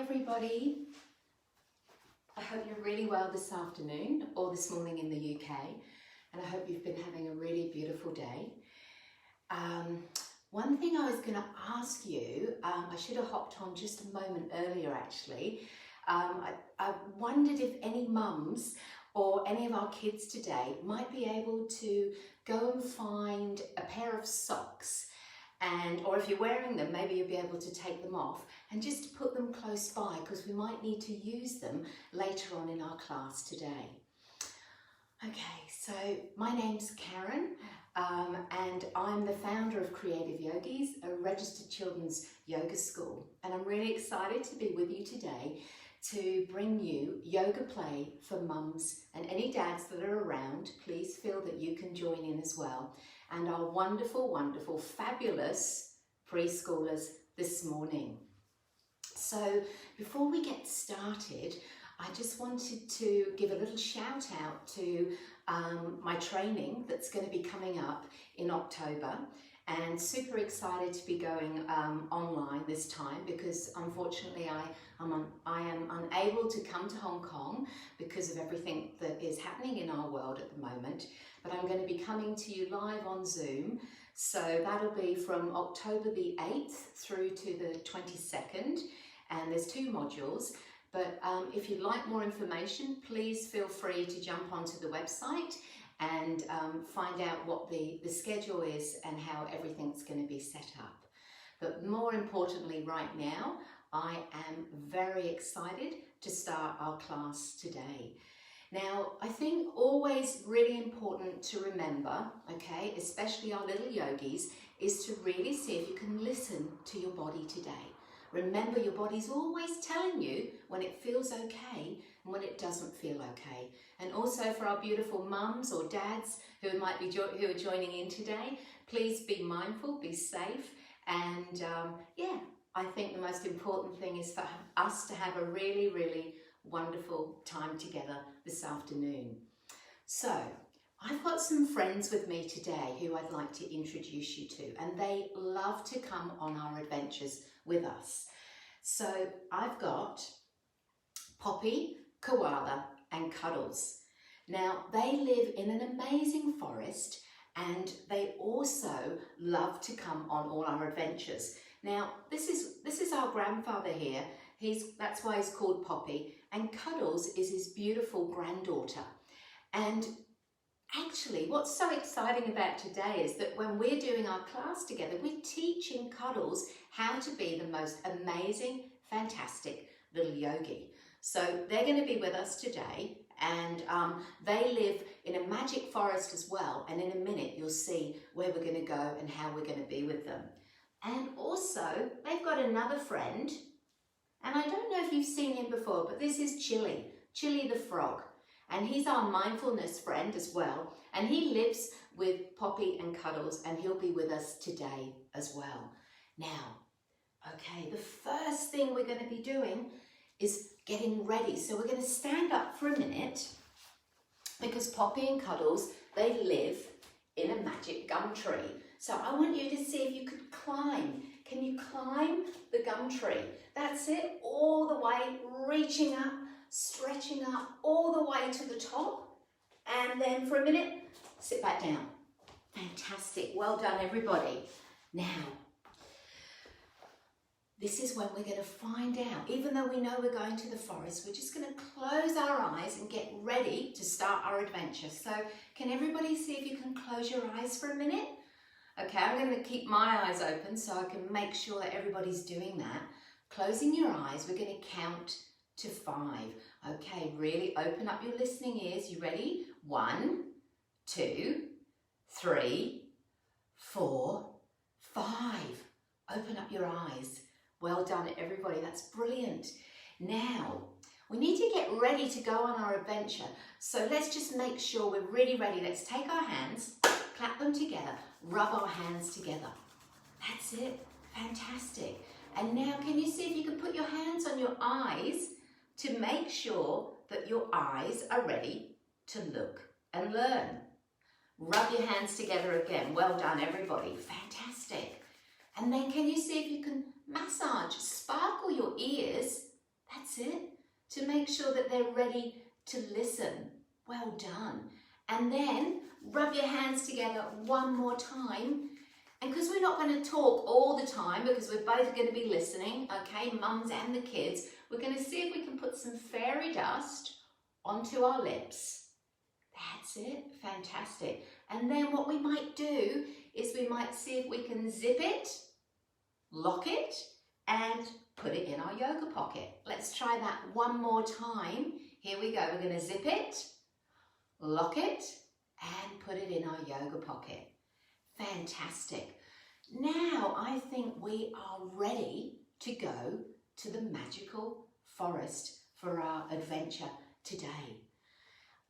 everybody. I hope you're really well this afternoon or this morning in the UK, and I hope you've been having a really beautiful day. One thing I was going to ask you, I should have hopped on just a moment earlier actually. I wondered if any mums or any of our kids today might be able to go and find a pair of socks, or if you're wearing them, maybe you'll be able to take them off and just put them close by, because we might need to use them later on in our class today. Okay, so my name's Karen, and I'm the founder of Creative Yogis, a registered children's yoga school, and I'm really excited to be with you today to bring you yoga play for mums, and any dads that are around, please feel that you can join in as well, and our wonderful, wonderful, fabulous preschoolers this morning. So before we get started, I just wanted to give a little shout out to my training that's going to be coming up in October, and super excited to be going online this time, because unfortunately I am unable to come to Hong Kong because of everything that is happening in our world at the moment, but I'm going to be coming to you live on Zoom. So that'll be from October the 8th through to the 22nd, and there's 2 modules. But if you'd like more information, please feel free to jump onto the website and find out what the schedule is and how everything's going to be set up. But more importantly right now, I am very excited to start our class today. Now, I think always really important to remember, okay, especially our little yogis, is to really see if you can listen to your body today. Remember, your body's always telling you when it feels okay and when it doesn't feel okay. And also for our beautiful mums or dads who might be who are joining in today, please be mindful, be safe, and yeah, I think the most important thing is for us to have a really, really wonderful time together this afternoon. So I've got some friends with me today who I'd like to introduce you to, and they love to come on our adventures with us. So I've got Poppy, Koala and Cuddles. Now they live in an amazing forest, and they also love to come on all our adventures. Now this is our grandfather here. That's why he's called Poppy, and Cuddles is his beautiful granddaughter. And actually, what's so exciting about today is that when we're doing our class together, we're teaching Cuddles how to be the most amazing, fantastic little yogi. So they're going to be with us today, and they live in a magic forest as well. And in a minute, you'll see where we're going to go and how we're going to be with them. And also, they've got another friend, and I don't know if you've seen him before, but this is Chili the frog. And he's our mindfulness friend as well. And he lives with Poppy and Cuddles, and he'll be with us today as well. Now, okay, the first thing we're going to be doing is getting ready. So we're going to stand up for a minute, because Poppy and Cuddles, they live in a magic gum tree. So I want you to see if you could climb. Can you climb the gum tree? That's it, all the way, reaching up, stretching up all the way to the top, and then for a minute, sit back down. Fantastic, well done everybody. Now, this is when we're going to find out, even though we know we're going to the forest, we're just going to close our eyes and get ready to start our adventure. So can everybody see if you can close your eyes for a minute? Okay, I'm going to keep my eyes open so I can make sure that everybody's doing that. Closing your eyes, we're going to count to 5. Okay, really open up your listening ears. You ready? 1, 2, 3, 4, 5. Open up your eyes. Well done, everybody. That's brilliant. Now, we need to get ready to go on our adventure. So let's just make sure we're really ready. Let's take our hands, clap them together, rub our hands together. That's it. Fantastic. And now, can you see if you can put your hands on your eyes to make sure that your eyes are ready to look and learn? Rub your hands together again. Well done, everybody. Fantastic. And then can you see if you can massage, sparkle your ears That's it. To make sure that they're ready to listen. Well done. And then rub your hands together one more time. And because we're not going to talk all the time, because we're both going to be listening, okay, mums and the kids, we're going to see if we can put some fairy dust onto our lips. That's it. Fantastic. And then what we might do is we might see if we can zip it, lock it, and put it in our yoga pocket. Let's try that one more time. Here we go. We're going to zip it, lock it, and put it in our yoga pocket. Fantastic. Now I think we are ready to go to the magical forest for our adventure today.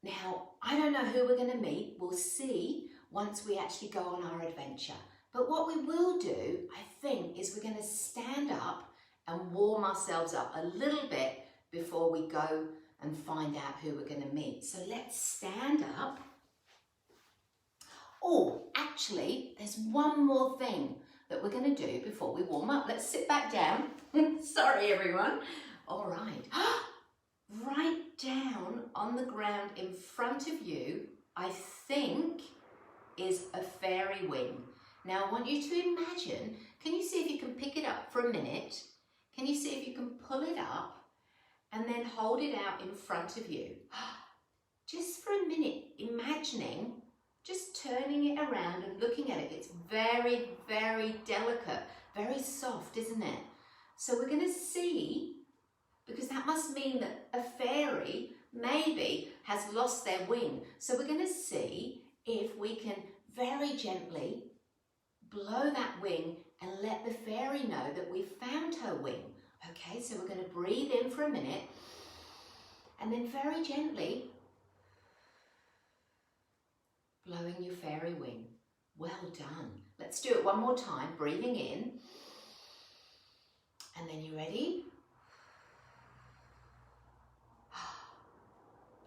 Now, I don't know who we're going to meet. We'll see once we actually go on our adventure. But what we will do, I think, is we're going to stand up and warm ourselves up a little bit before we go and find out who we're going to meet. So let's stand up. Oh, actually, there's one more thing that we're going to do before we warm up. Let's sit back down. Sorry, everyone. All right. Right down on the ground in front of you, I think, is a fairy wing. Now, I want you to imagine, can you see if you can pick it up for a minute? Can you see if you can pull it up and then hold it out in front of you? Just for a minute, imagining, just turning it around and looking at it. It's very, very delicate, very soft, isn't it? So we're going to see, because that must mean that a fairy maybe has lost their wing. So we're going to see if we can very gently blow that wing and let the fairy know that we found her wing. Okay, so we're going to breathe in for a minute and then very gently blowing your fairy wing. Well done. Let's do it one more time, breathing in. And then you ready?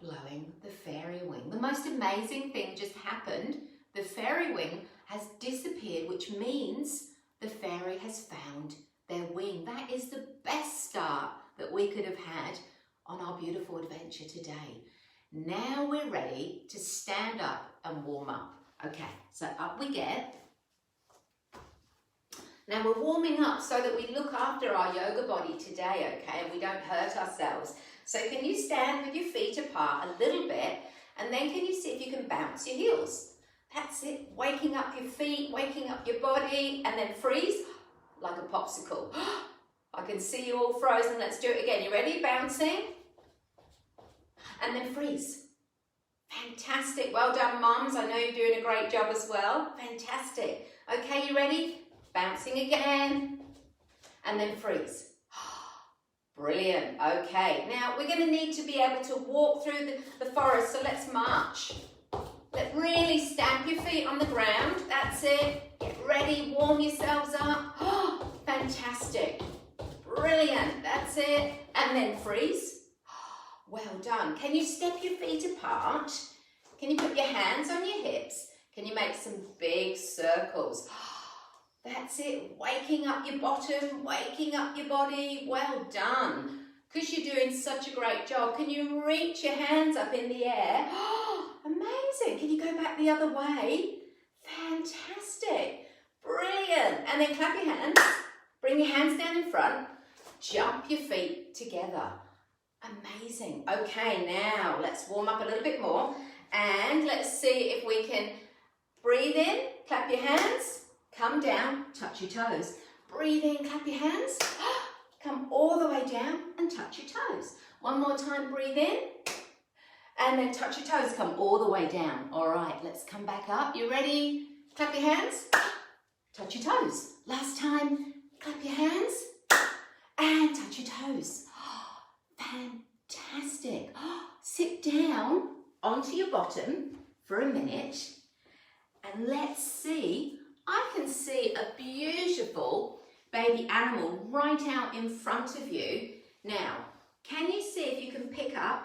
Blowing the fairy wing. The most amazing thing just happened. The fairy wing has disappeared, which means the fairy has found their wing. That is the best start that we could have had on our beautiful adventure today. Now we're ready to stand up and warm up. Okay, so up we get. Now we're warming up so that we look after our yoga body today, okay, and we don't hurt ourselves. So can you stand with your feet apart a little bit, and then can you see if you can bounce your heels? That's it, waking up your feet, waking up your body, and then freeze like a popsicle. I can see you all frozen. Let's do it again. You ready? Bouncing. And then freeze. Fantastic. Well done, mums. I know you're doing a great job as well. Fantastic. Okay, you ready? Bouncing again. And then freeze. Brilliant. Okay, now we're going to need to be able to walk through the forest, so let's march. Really stamp your feet on the ground. That's it. Get ready, warm yourselves up. Fantastic. Brilliant. That's it. And then freeze. Well done. Can you step your feet apart? Can you put your hands on your hips? Can you make some big circles? That's it. Waking up your bottom, waking up your body. Well done. Because you're doing such a great job, can you reach your hands up in the air? Amazing. Can you go back the other way? Fantastic. Brilliant. And then clap your hands. Bring your hands down in front. Jump your feet together. Amazing. Okay, now let's warm up a little bit more. And let's see if we can breathe in, clap your hands, come down, touch your toes. Breathe in, clap your hands, come all the way down and touch your toes. One more time, breathe in. And then touch your toes, come all the way down. All right, let's come back up. You ready? Clap your hands, touch your toes. Last time, clap your hands and touch your toes. Fantastic. Sit down onto your bottom for a minute and let's see. I can see a beautiful baby animal right out in front of you. Now, can you see if you can pick up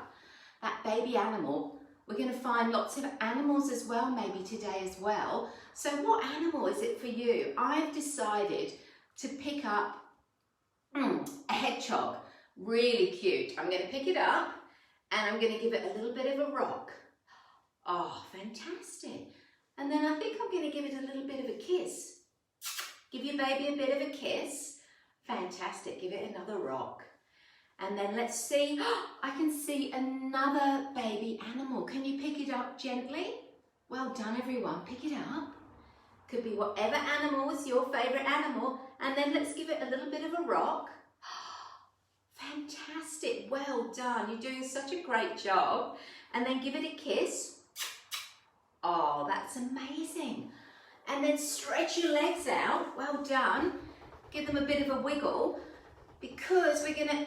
that baby animal? We're going to find lots of animals as well, maybe today as well. So what animal is it for you? I've decided to pick up a hedgehog. Really cute. I'm going to pick it up and I'm going to give it a little bit of a rock. Oh, fantastic. And then I think I'm going to give it a little bit of a kiss. Give your baby a bit of a kiss. Fantastic. Give it another rock. And then let's see. I can see another baby animal. Can you pick it up gently? Well done, everyone. Pick it up. Could be whatever animal is your favourite animal. And then let's give it a little bit of a rock. Fantastic. Well done. You're doing such a great job. And then give it a kiss. Oh, that's amazing. And then stretch your legs out. Well done. Give them a bit of a wiggle because we're going to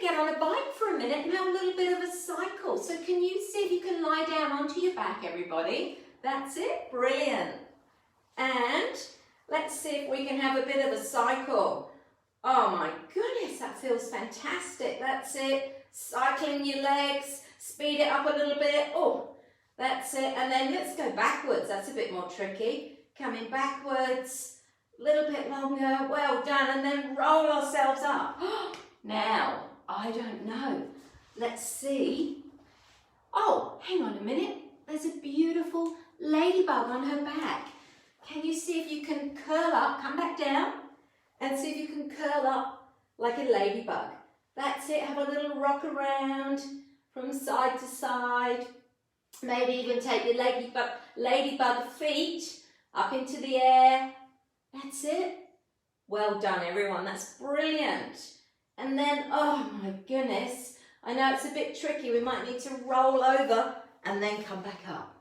get on a bike for a minute and have a little bit of a cycle. So can you see if you can lie down onto your back, everybody? That's it. Brilliant. And let's see if we can have a bit of a cycle. Oh my goodness, that feels fantastic. That's it. Cycling your legs. Speed it up a little bit. Oh, that's it. And then let's go backwards. That's a bit more tricky. Coming backwards. A little bit longer. Well done. And then roll ourselves up. Now, I don't know. Let's see. Oh, hang on a minute. There's a beautiful ladybug on her back. Can you see if you can curl up, come back down, and see if you can curl up like a ladybug. That's it. Have a little rock around from side to side. Maybe even take your ladybug feet up into the air. That's it. Well done, everyone. That's brilliant. And then, oh my goodness, I know it's a bit tricky. We might need to roll over and then come back up.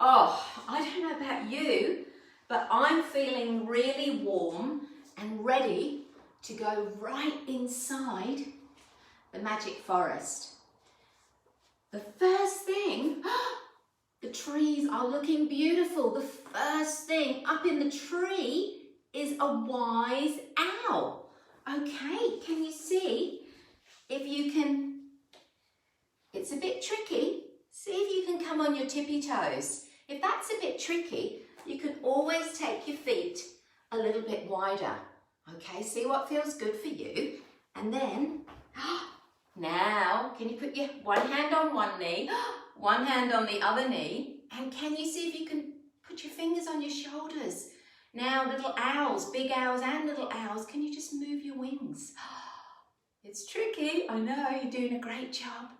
Oh, I don't know about you, but I'm feeling really warm and ready to go right inside the magic forest. The first thing, the trees are looking beautiful. The first thing up in the tree is a wise owl. Okay, can you see if you can, it's a bit tricky. See if you can come on your tippy toes. If that's a bit tricky, you can always take your feet a little bit wider. Okay, see what feels good for you. And then, now, can you put your one hand on one knee, one hand on the other knee, and can you see if you can put your fingers on your shoulders? Now, little owls, big owls and little owls, can you just move your wings? It's tricky, I know, you're doing a great job.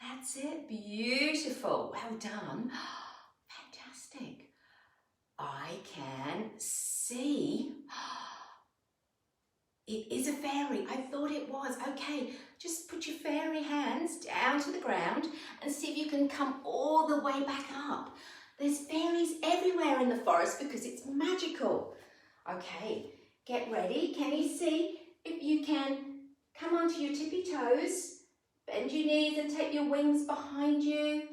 That's it, beautiful, well done. Fantastic. I can see, it is a fairy, I thought it was. Okay, just put your fairy hands down to the ground and see if you can come all the way back up. There's fairies everywhere in the forest because it's magical. Okay, get ready. Can you see if you can come onto your tippy toes, bend your knees and take your wings behind you.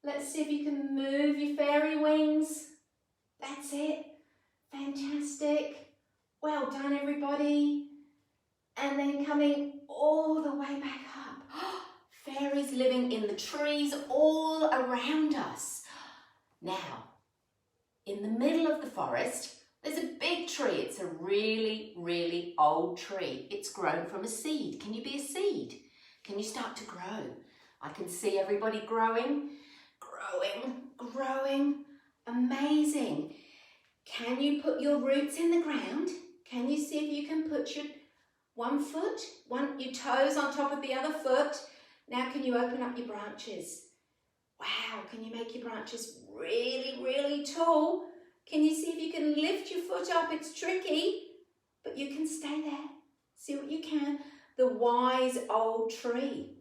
Let's see if you can move your fairy wings. That's it. Fantastic. Well done, everybody. And then coming all the way back up. Fairies living in the trees all around us. Now, in the middle of the forest, there's a big tree. It's a really, really old tree. It's grown from a seed. Can you be a seed? Can you start to grow? I can see everybody growing, growing, growing. Amazing. Can you put your roots in the ground? Can you see if you can put your your toes on top of the other foot? Now can you open up your branches? Wow, can you make your branches really, really tall? Can you see if you can lift your foot up? It's tricky, but you can stay there. See what you can. The wise old tree.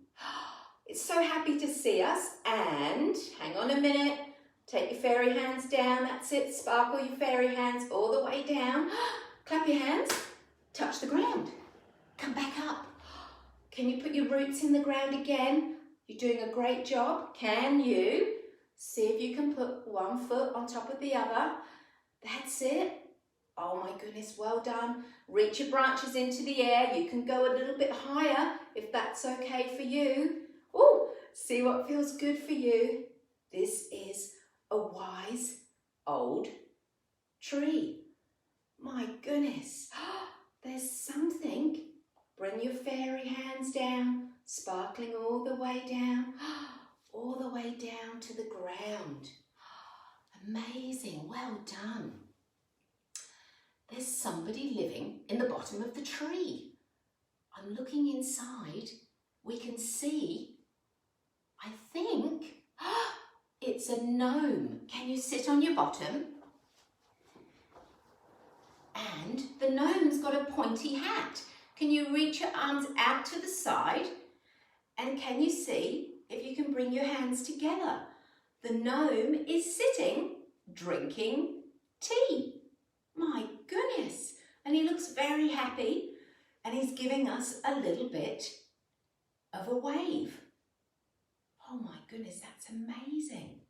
It's so happy to see us. And hang on a minute. Take your fairy hands down. That's it. Sparkle your fairy hands all the way down. Clap your hands. Touch the ground. Come back up. Can you put your roots in the ground again? You're doing a great job. Can you? See if you can put one foot on top of the other. That's it. Oh my goodness, well done. Reach your branches into the air. You can go a little bit higher if that's okay for you. Oh, see what feels good for you. This is a wise old tree. My goodness, there's something Bring your fairy hands down, sparkling all the way down, all the way down to the ground. Amazing, well done. There's somebody living in the bottom of the tree. I'm looking inside. We can see, I think, it's a gnome. Can you sit on your bottom? And the gnome's got a pointy hat. Can you reach your arms out to the side? And can you see if you can bring your hands together? The gnome is sitting, drinking tea. My goodness. And he looks very happy. And he's giving us a little bit of a wave. Oh my goodness, that's amazing.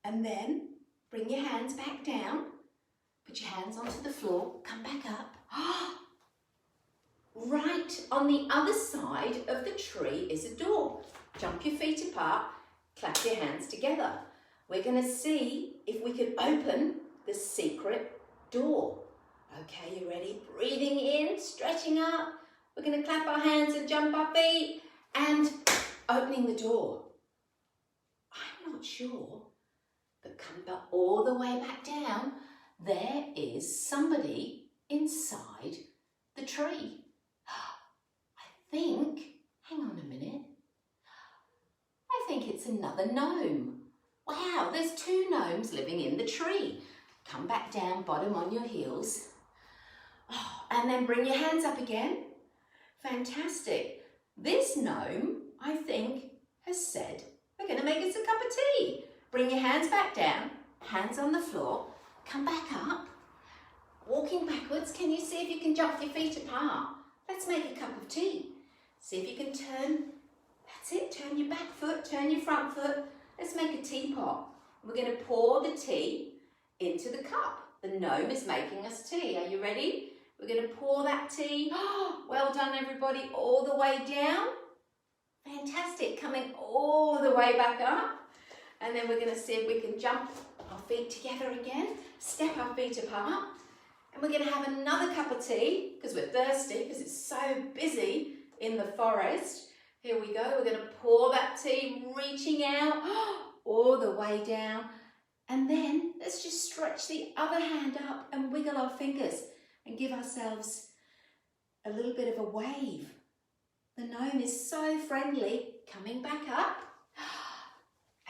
And then bring your hands back down. Put your hands onto the floor. Come back up. Right on the other side of the tree is a door. Jump your feet apart. Clap your hands together. We're going to see if we can open the secret door. Okay, you ready? Breathing in, stretching up. We're going to clap our hands and jump our feet and opening the door. I'm not sure, but come back all the way back down. There is somebody inside the tree. I think, hang on a minute, I think it's another gnome. Wow, there's two gnomes living in the tree. Come back down, bottom on your heels. Oh, and then bring your hands up again. Fantastic. This gnome, I think, has said, we're going to make us a cup of tea. Bring your hands back down, hands on the floor. Come back up. Walking backwards, can you see if you can jump your feet apart? Let's make a cup of tea. See if you can turn, that's it, turn your back foot, turn your front foot. Let's make a teapot. We're going to pour the tea into the cup. The gnome is making us tea. Are you ready? We're going to pour that tea. Oh, well done everybody, all the way down. Fantastic, coming all the way back up. And then we're going to see if we can jump our feet together again, step our feet apart. And we're going to have another cup of tea because we're thirsty because it's so busy in the forest. Here we go, we're going to pour that tea, reaching out all the way down. And then let's just stretch the other hand up and wiggle our fingers and give ourselves a little bit of a wave. The gnome is so friendly. Coming back up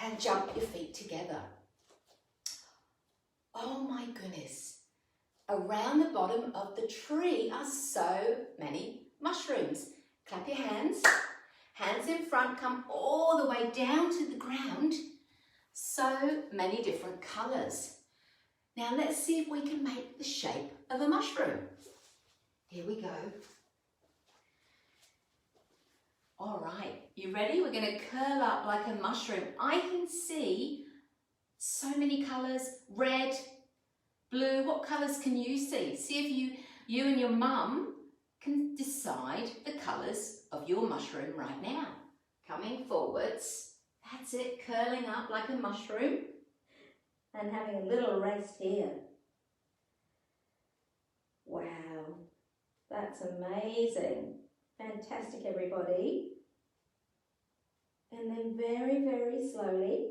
and jump your feet together. Oh my goodness. Around the bottom of the tree are so many mushrooms. Clap your hands. Hands in front, come all the way down to the ground. So many different colours. Now let's see if we can make the shape of a mushroom. Here we go. All right, you ready? We're going to curl up like a mushroom. I can see so many colours, red, blue. What colours can you see? See if you and your mum can decide the colours of your mushroom right now. Coming forwards. That's it, curling up like a mushroom and having a little rest here. Wow, that's amazing. Fantastic, everybody. And then very, very slowly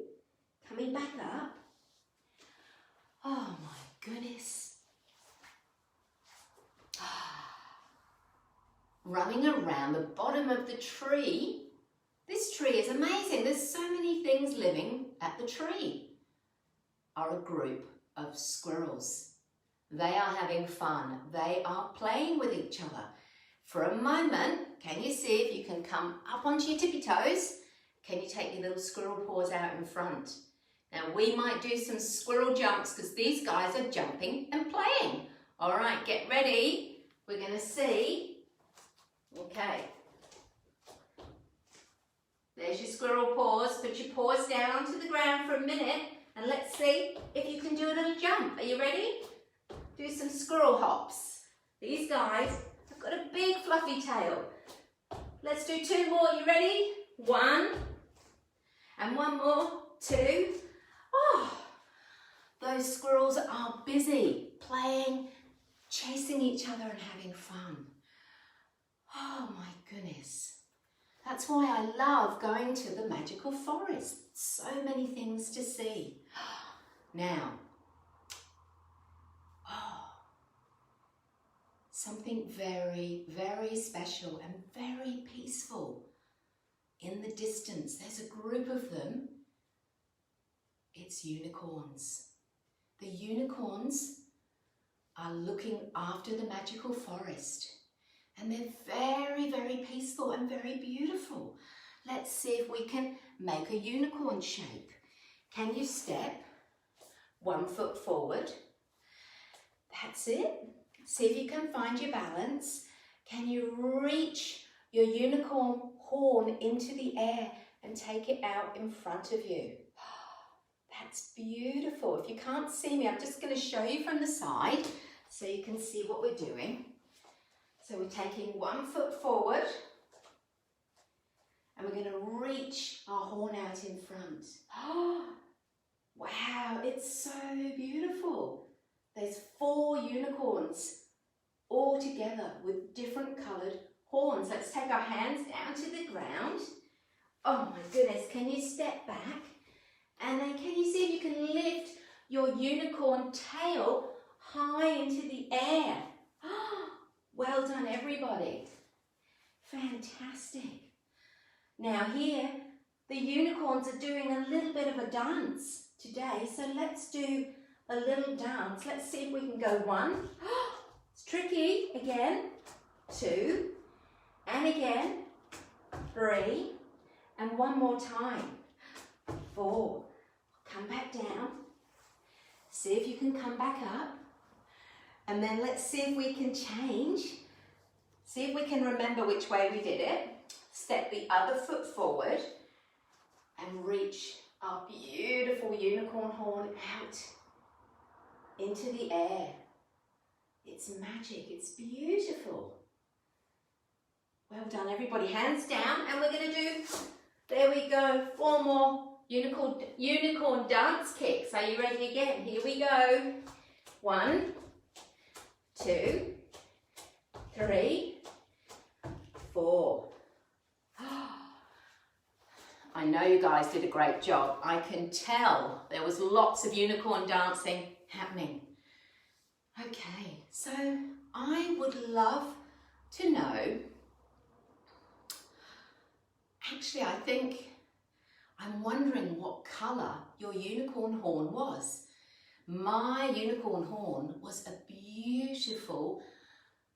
coming back up. Oh my goodness. Running around the bottom of the tree. This tree is amazing. There's so many things living at the tree. Are a group of squirrels. They are having fun. They are playing with each other. For a moment, can you see if you can come up onto your tippy toes? Can you take your little squirrel paws out in front? Now we might do some squirrel jumps because these guys are jumping and playing. All right, get ready. We're going to see. Okay. There's your squirrel paws. Put your paws down onto the ground for a minute and let's see if you can do a little jump. Are you ready? Do some squirrel hops. These guys have got a big fluffy tail. Let's do two more. You ready? One. And one more. Two. Oh, those squirrels are busy playing, chasing each other and having fun. Oh my goodness. That's why I love going to the magical forest. So many things to see. Now, something very, very special and very peaceful. In the distance, there's a group of them. It's unicorns. The unicorns are looking after the magical forest, and they're very, very peaceful and very beautiful. Let's see if we can make a unicorn shape. Can you step 1 foot forward? That's it. See if you can find your balance. Can you reach your unicorn horn into the air and take it out in front of you? That's beautiful. If you can't see me, I'm just going to show you from the side so you can see what we're doing. So we're taking 1 foot forward and we're going to reach our horn out in front. Wow, it's so beautiful. There's 4 unicorns all together with different coloured horns. Let's take our hands down to the ground. Oh my goodness, can you step back? And then can you see if you can lift your unicorn tail high into the air? Well done, everybody. Fantastic. Now here, the unicorns are doing a little bit of a dance today. So let's do a little dance. Let's see if we can go 1. It's tricky. Again. 2. And again. 3. And 1 more time. 4. Come back down. See if you can come back up. And then let's see if we can change. See if we can remember which way we did it. Step the other foot forward and reach our beautiful unicorn horn out into the air. It's magic. It's beautiful. Well done, everybody. Hands down. And we're going to do, there we go, 4 more unicorn dance kicks. Are you ready again? Here we go. 1, 2, 3, 4. I know you guys did a great job. I can tell there was lots of unicorn dancing happening. Okay, so I would love to know, actually I'm wondering what colour your unicorn horn was. My unicorn horn was a beautiful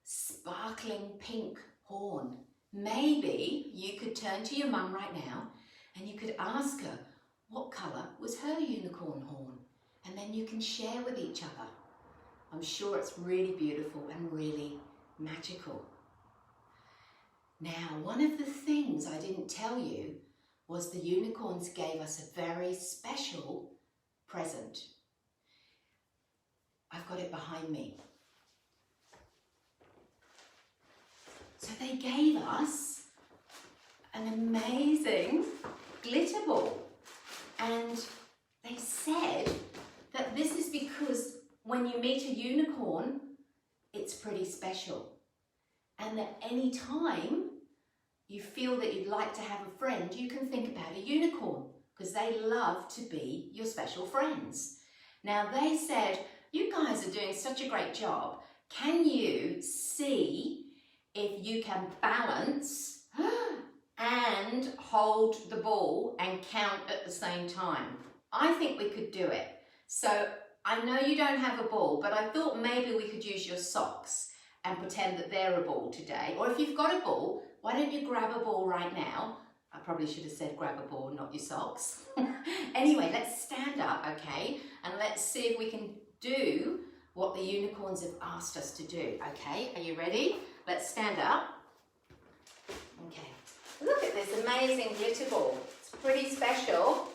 sparkling pink horn. Maybe you could turn to your mum right now and you could ask her what colour was her unicorn horn, and then you can share with each other. I'm sure it's really beautiful and really magical. Now, one of the things I didn't tell you was the unicorns gave us a very special present. I've got it behind me. So they gave us an amazing glitter ball, and they said that this is because when you meet a unicorn, it's pretty special, and that any time you feel that you'd like to have a friend, you can think about a unicorn because they love to be your special friends. Now they said, you guys are doing such a great job. Can you see if you can balance and hold the ball and count at the same time? I think we could do it. So I know you don't have a ball, but I thought maybe we could use your socks and pretend that they're a ball today. Or if you've got a ball, why don't you grab a ball right now? I probably should have said grab a ball, not your socks. Anyway, let's stand up, okay? And let's see if we can do what the unicorns have asked us to do, okay? Are you ready? Let's stand up. Okay. Look at this amazing glitter ball. It's pretty special.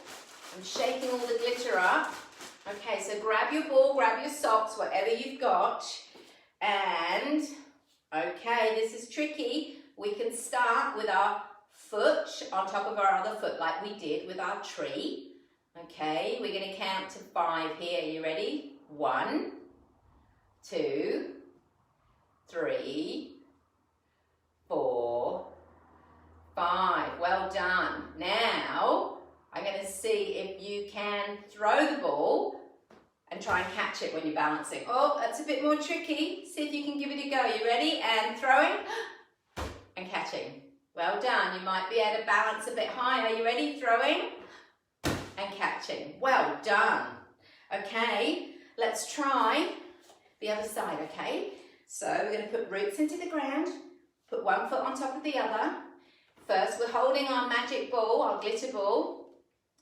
I'm shaking all the glitter up. Okay, so grab your ball, grab your socks, whatever you've got. And, okay, this is tricky. We can start with our foot on top of our other foot like we did with our tree. Okay, we're going to count to 5 here. Are you ready? 1, 2, 3, 4, catch it when you're balancing. Oh, that's a bit more tricky. See if you can give it a go. You ready? And throwing and catching. Well done. You might be able to balance a bit higher. You ready? Throwing and catching. Well done. Okay, let's try the other side, okay? So we're going to put roots into the ground, put one foot on top of the other. First, we're holding our magic ball, our glitter ball,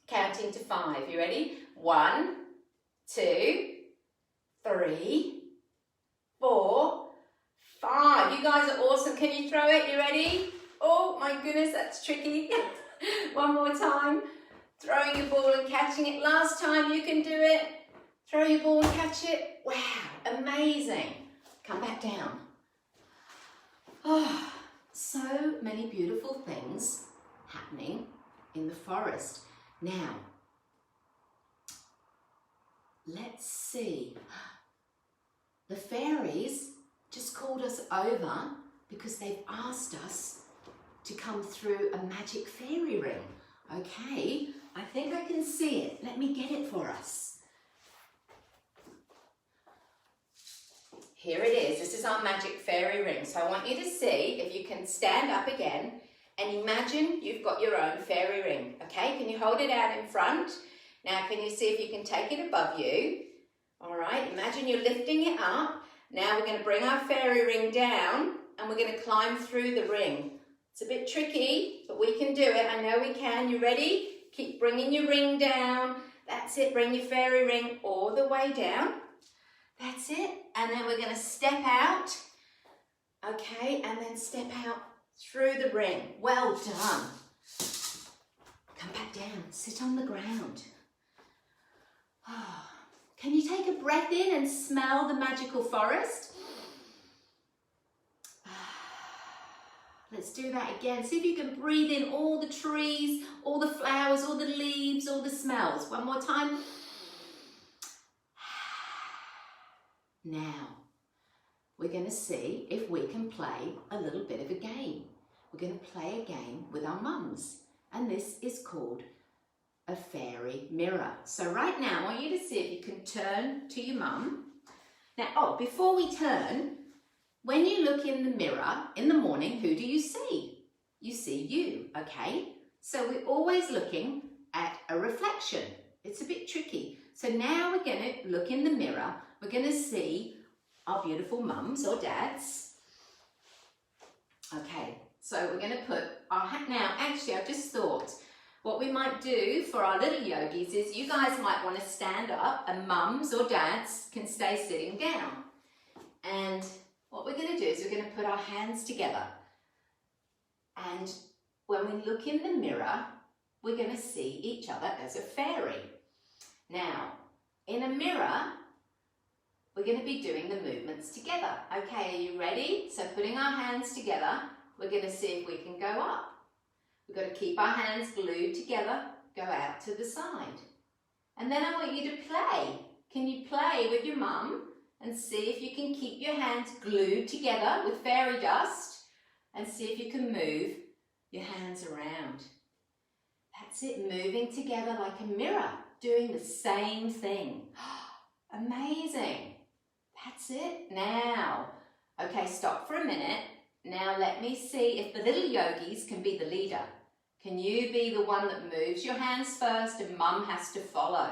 counting to 5. You ready? 1, 2, 3, 4, 5. You guys are awesome. Can you throw it? You ready? Oh my goodness, that's tricky. One more time. Throwing your ball and catching it. Last time, you can do it. Throw your ball and catch it. Wow, amazing. Come back down. Oh, so many beautiful things happening in the forest. Now, let's see. The fairies just called us over because they've asked us to come through a magic fairy ring. Okay, I think I can see it. Let me get it for us. Here it is. This is our magic fairy ring. So I want you to see if you can stand up again and imagine you've got your own fairy ring. Okay, can you hold it out in front? Now can you see if you can take it above you? All right, imagine you're lifting it up. Now we're going to bring our fairy ring down and we're going to climb through the ring. It's a bit tricky, but we can do it. I know we can. You ready? Keep bringing your ring down. That's it. Bring your fairy ring all the way down. That's it. And then we're going to step out. Okay, and then step out through the ring. Well done. Come back down. Sit on the ground. Oh. Can you take a breath in and smell the magical forest? Let's do that again. See if you can breathe in all the trees, all the flowers, all the leaves, all the smells. One more time. Now, we're going to see if we can play a little bit of a game. We're going to play a game with our mums, and this is called a fairy mirror. So right now, I want you to see if you can turn to your mum. Now, before we turn, when you look in the mirror in the morning, who do you see? You see you, okay? So we're always looking at a reflection. It's a bit tricky. So now we're going to look in the mirror. We're going to see our beautiful mums or dads. Okay, so we're going to put our hat. Now, actually, I just thought what we might do for our little yogis is you guys might want to stand up and mums or dads can stay sitting down. And what we're going to do is we're going to put our hands together. And when we look in the mirror, we're going to see each other as a fairy. Now, in a mirror, we're going to be doing the movements together. Okay, are you ready? So putting our hands together, we're going to see if we can go up. We've got to keep our hands glued together, go out to the side. And then I want you to play. Can you play with your mum and see if you can keep your hands glued together with fairy dust and see if you can move your hands around. That's it, moving together like a mirror, doing the same thing. Amazing. That's it. Now, okay, stop for a minute. Now let me see if the little yogis can be the leader. Can you be the one that moves your hands first and mum has to follow?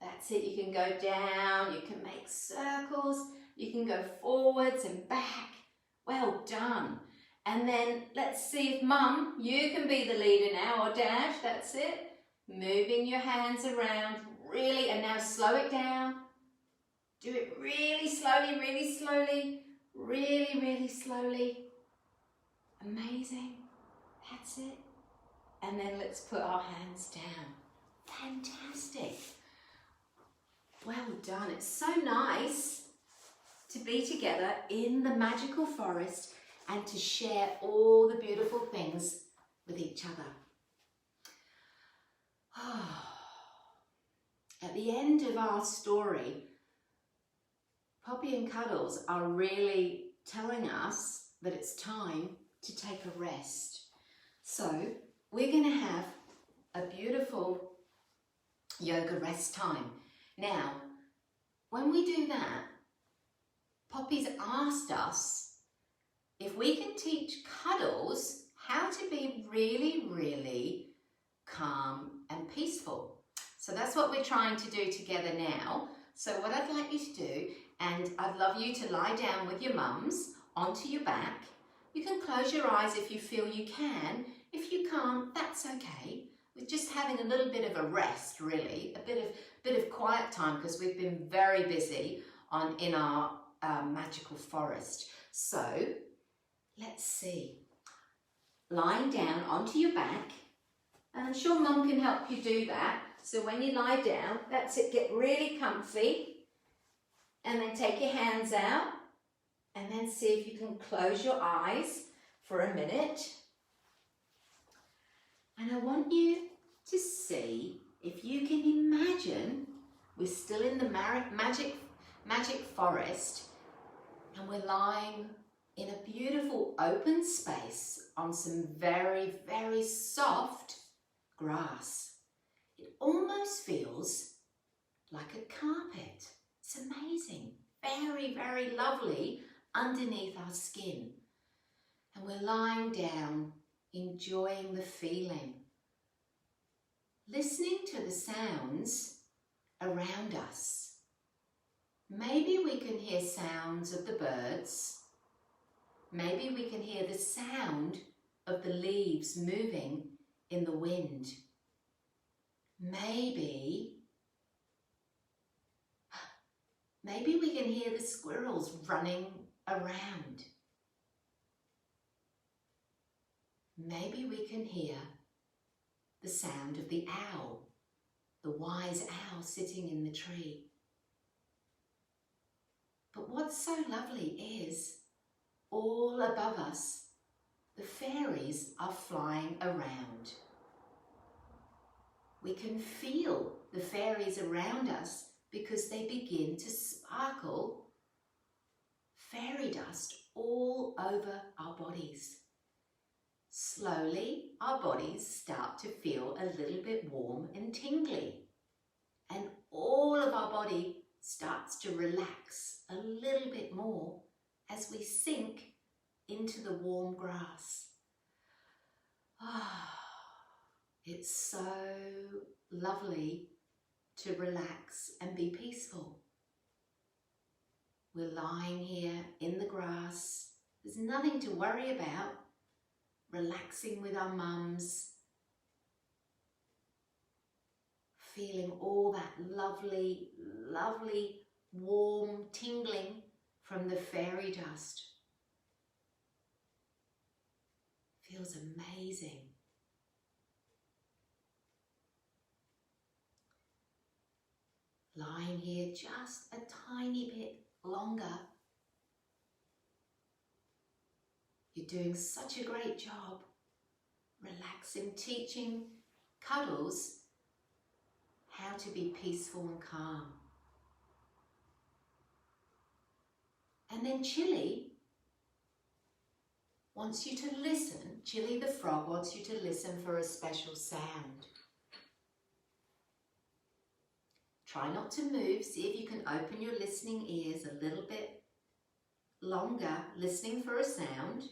That's it. You can go down, you can make circles, you can go forwards and back. Well done. And then let's see if mum, you can be the leader now, or dad. That's it. Moving your hands around really, and now slow it down. Do it really slowly, really slowly, really, really slowly. Amazing. That's it. And then let's put our hands down. Fantastic. Well done. It's so nice to be together in the magical forest and to share all the beautiful things with each other. At the end of our story, Poppy and Cuddles are really telling us that it's time to take a rest. So we're going to have a beautiful yoga rest time. Now, when we do that, Poppy's asked us if we can teach Cuddles how to be really, really calm and peaceful. So that's what we're trying to do together now. So what I'd like you to do, and I'd love you to lie down with your mums onto your back. You can close your eyes if you feel you can. If you can't, that's okay. We're just having a little bit of a rest, really, a bit of quiet time because we've been very busy in our magical forest. So let's see. Lying down onto your back, and I'm sure Mum can help you do that. So when you lie down, that's it, get really comfy, and then take your hands out, and then see if you can close your eyes for a minute. And I want you to see if you can imagine we're still in the magic forest, and we're lying in a beautiful open space on some very, very soft grass. It almost feels like a carpet. It's amazing. Very, very lovely underneath our skin. And we're lying down, enjoying the feeling, listening to the sounds around us. Maybe we can hear sounds of the birds. Maybe we can hear the sound of the leaves moving in the wind. Maybe we can hear the squirrels running around. Maybe we can hear the sound of the owl, the wise owl sitting in the tree. But what's so lovely is, all above us, the fairies are flying around. We can feel the fairies around us because they begin to sparkle fairy dust all over our bodies. Slowly, our bodies start to feel a little bit warm and tingly, and all of our body starts to relax a little bit more as we sink into the warm grass. It's so lovely to relax and be peaceful. We're lying here in the grass. There's nothing to worry about. Relaxing with our mums. Feeling all that lovely, lovely, warm tingling from the fairy dust. Feels amazing. Lying here just a tiny bit longer. You're doing such a great job relaxing, teaching Cuddles how to be peaceful and calm. And then Chili wants you to listen. Chili the frog wants you to listen for a special sound. Try not to move. See if you can open your listening ears a little bit longer, listening for a sound.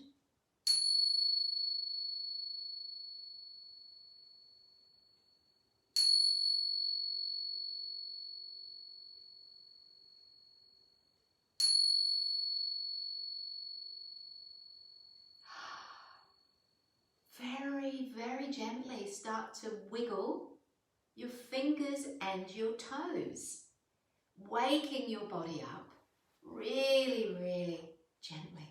Very, very gently start to wiggle your fingers and your toes, waking your body up really, really gently.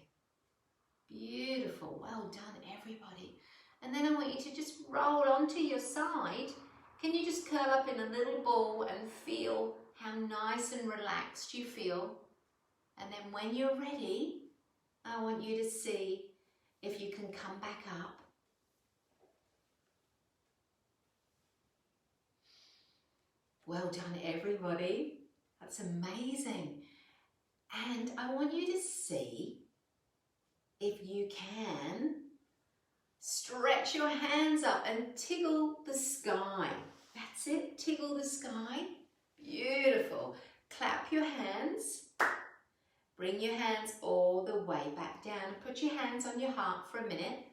Beautiful. Well done, everybody. And then I want you to just roll onto your side. Can you just curl up in a little ball and feel how nice and relaxed you feel? And then when you're ready, I want you to see if you can come back up. Well done, everybody. That's amazing. And I want you to see if you can stretch your hands up and tingle the sky. That's it, tingle the sky. Beautiful. Clap your hands. Bring your hands all the way back down. Put your hands on your heart for a minute.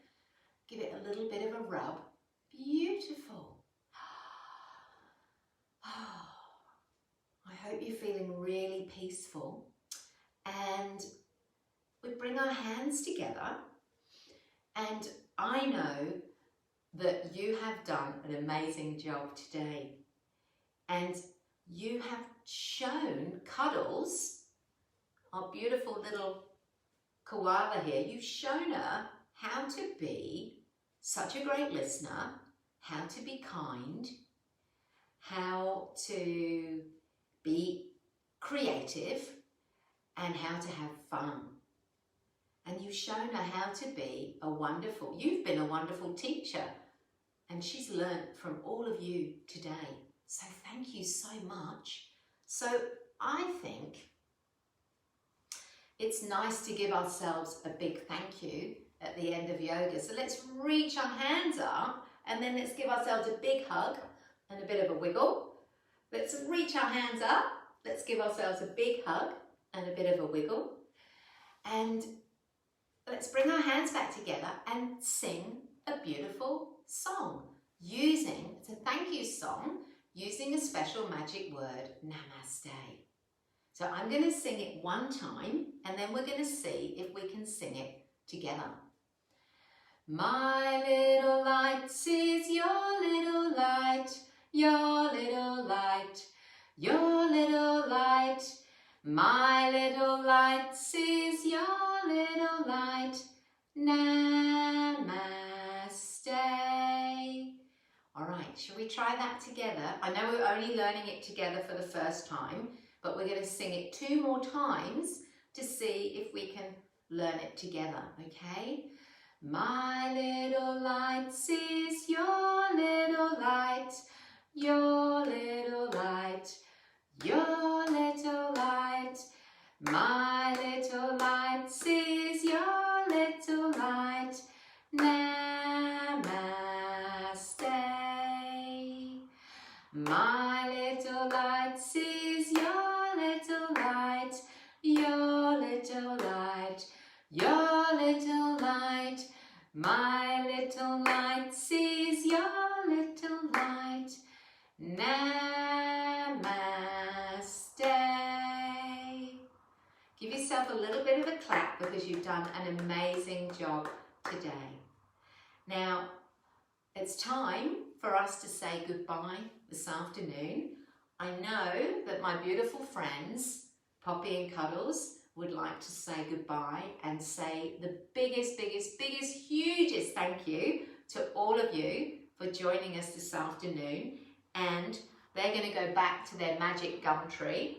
Give it a little bit of a rub. Beautiful. I hope you're feeling really peaceful. And we bring our hands together. And I know that you have done an amazing job today. And you have shown Cuddles, our beautiful little koala here, you've shown her how to be such a great listener, how to be kind, how to be creative, and how to have fun. And you've shown her how to be you've been a wonderful teacher, and she's learnt from all of you today. So thank you so much. So I think it's nice to give ourselves a big thank you at the end of yoga. So let's reach our hands up and then let's give ourselves a big hug and a bit of a wiggle. Let's reach our hands up. Let's give ourselves a big hug and a bit of a wiggle. And let's bring our hands back together and sing a beautiful song it's a thank you song using a special magic word, Namaste. So I'm going to sing it one time and then we're going to see if we can sing it together. My little light is your little light, your little light, your little light. My little light is your little light. Namaste. All right, shall we try that together? I know we're only learning it together for the first time, but we're going to sing it 2 more times to see if we can learn it together, okay? My little light is your little light, your little light, your little light. My little light is your little light. Namaste. My little light is your little light, your little light, your little light. My little light is your little light. Namaste. Give yourself a little bit of a clap because you've done an amazing job today. Now, it's time for us to say goodbye this afternoon. I know that my beautiful friends, Poppy and Cuddles, would like to say goodbye and say the biggest, hugest thank you to all of you for joining us this afternoon. And they're going to go back to their magic gum tree.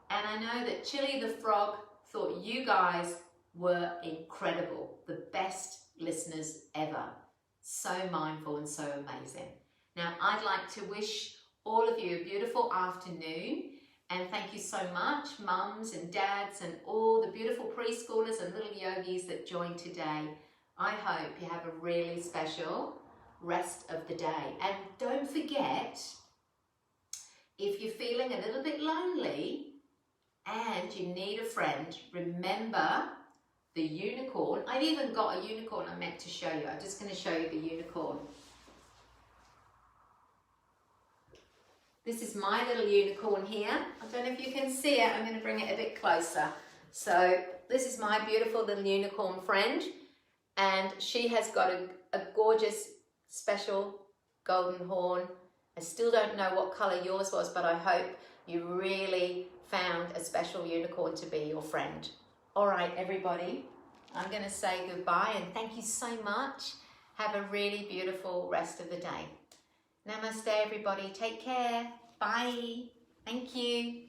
And I know that Chili the Frog thought you guys were incredible, the best listeners ever. So mindful and so amazing. Now, I'd like to wish all of you a beautiful afternoon, and thank you so much, mums and dads and all the beautiful preschoolers and little yogis that joined today. I hope you have a really special rest of the day. And don't forget, if you're feeling a little bit lonely and you need a friend, remember the unicorn. I've even got a unicorn I meant to show you. I'm just going to show you the unicorn. This is my little unicorn here. I don't know if you can see it. I'm going to bring it a bit closer. So this is my beautiful little unicorn friend, and she has got a gorgeous special golden horn. I still don't know what colour yours was, but I hope you really found a special unicorn to be your friend. All right, everybody, I'm going to say goodbye and thank you so much. Have a really beautiful rest of the day. Namaste, everybody. Take care. Bye. Thank you.